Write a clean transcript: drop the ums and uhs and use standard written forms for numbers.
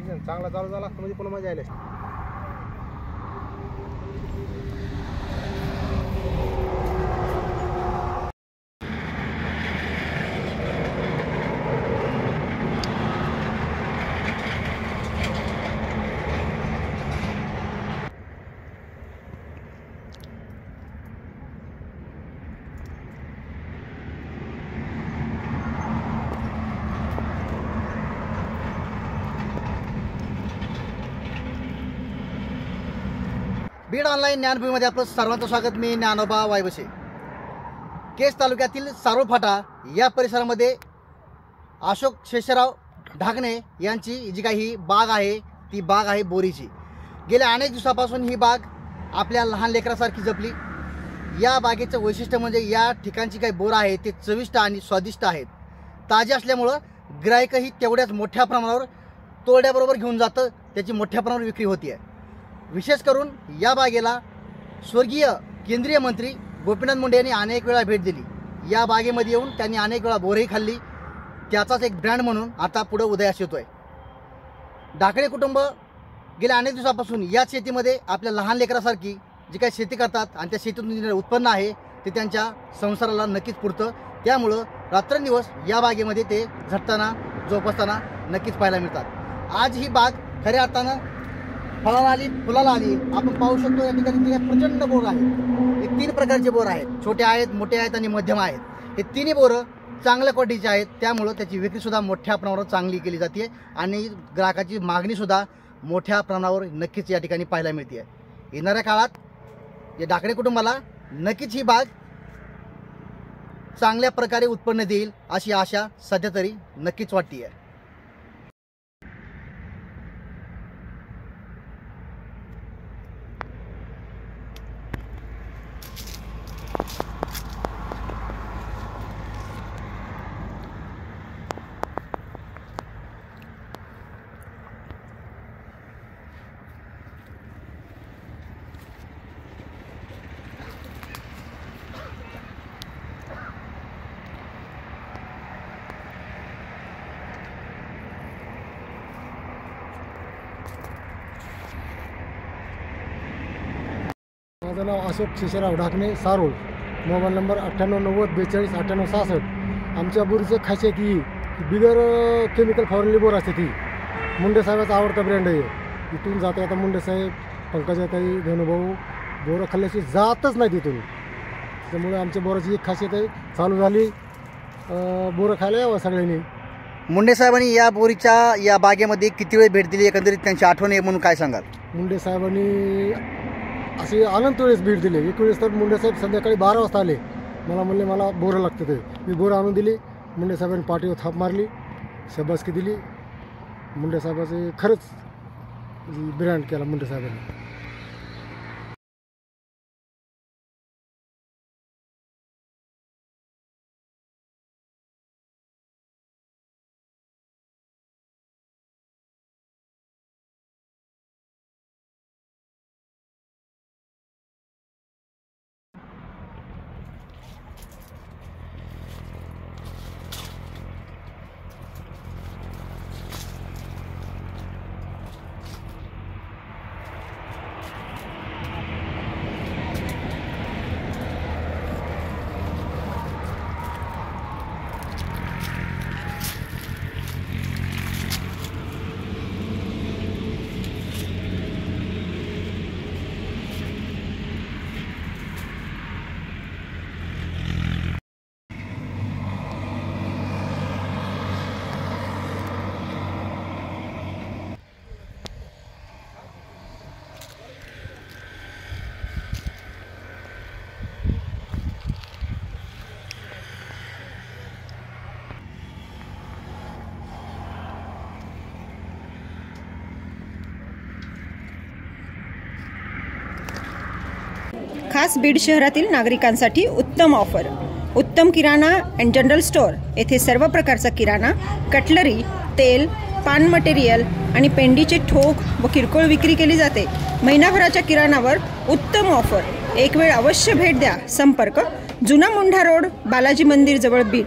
Season चांगला चालू झाला म्हणजे पुन्हा मजा आली. बीड ऑनलाईन ज्ञानभूमीमध्ये आपलं सर्वांचं स्वागत. मी ज्ञानोबा वायवसे. केज तालुक्यातील सारोळ फाटा या परिसरामध्ये अशोक शेषराव ढाकणे यांची जी काही बाग आहे ती बाग आहे बोरीची. गेल्या अनेक दिवसापासून ही बाग आपल्या लहान लेकरासारखी जपली. या बागेचं वैशिष्ट्य म्हणजे या ठिकाणची काही बोरं आहेत ते चविष्ट आणि स्वादिष्ट आहेत. ताजे असल्यामुळं गिराईकही तेवढ्याच मोठ्या प्रमाणावर तोरड्याबरोबर घेऊन जातं, त्याची मोठ्या प्रमाणावर विक्री होती आहे. विशेष करून या बागेला स्वर्गीय केंद्रीय मंत्री गोपीनाथ मुंडे यांनी अनेक वेळा भेट दिली. या बागेमध्ये येऊन त्यांनी अनेक वेळा बोरही खाल्ली. त्याचाच एक ब्रँड म्हणून आता पुढे उदयास येतोय. ढाकणे कुटुंब गेल्या अनेक दिवसापासून या शेतीमध्ये आपल्या लहान लेकरासारखी जी काही शेती करतात आणि त्या शेतीतून जे उत्पन्न आहे ते त्यांच्या संसाराला नक्कीच पुरतं. त्यामुळं रात्रंदिवस या बागेमध्ये ते झटताना जोपासताना नक्कीच पाहायला मिळतात. आज ही बाग खऱ्या अर्थानं फळाला आली, फुलाला आली. आपण पाहू शकतो या ठिकाणी प्रचंड बोर आहेत. हे 3 प्रकारचे बोर आहेत. छोटे आहेत, मोठे आहेत आणि मध्यम आहेत. हे तिन्ही बोरं चांगल्या क्वालिटीचे आहेत. त्यामुळं त्याची विक्रीसुद्धा मोठ्या प्रमाणावर चांगली केली जाते आणि ग्राहकाची मागणीसुद्धा मोठ्या प्रमाणावर नक्कीच या ठिकाणी पाहायला मिळते. येणाऱ्या काळात या ढाकणे कुटुंबाला नक्कीच ही बाग चांगल्या प्रकारे उत्पन्न देईल अशी आशा सध्या तरी नक्कीच वाटते आहे. माझं नाव अशोक शेषराव ढाकणे, सारोळ. Mobile number 9890429866. आमच्या बोरीचं खासियत ही बिगर केमिकल फवारणी बोर असते. ती मुंडे साहेबाचा आवडता ब्रँड आहे. इथून जाता आता मुंडे साहेब, पंकजाताई, धनुभाऊ बोरं खाल्ल्याशी जातच नाही तिथून. त्यामुळे आमच्या बोराची एक खासियत आहे. चालू झाली बोरं खायला यावं सगळ्यांनी. मुंडे साहेबांनी या बोरीच्या या बागेमध्ये किती वेळ भेट दिली, एकंदरीत त्यांची आठवण आहे म्हणून काय सांगाल? मुंडे साहेबांनी असे अनंत वेळेस भेट दिली. एक वेळेस तर मुंडे साहेब संध्याकाळी 12 वाजता आले. मला म्हणले मला बोरं लागतं. ते मी बोरं आणून दिली. मुंडे साहेबांनी पाठीवर थाप मारली, शबासकी दिली. मुंडे साहेबाचे खरंच ब्रँड केला मुंडे साहेबांनी. खास बीड शहरातील नागरिकांसाठी उत्तम ऑफर. उत्तम किराणा अँड जनरल स्टोअर येथे सर्व प्रकारचा किराणा, कटलरी, तेल, पान मटेरियल आणि पेंडीचे ठोक व किरकोळ विक्री केली जाते. महिनाभराच्या किराणावर उत्तम ऑफर. एक वेळ अवश्य भेट द्या. संपर्क जुना मुंढा रोड, बालाजी मंदिर जवळ, बीड.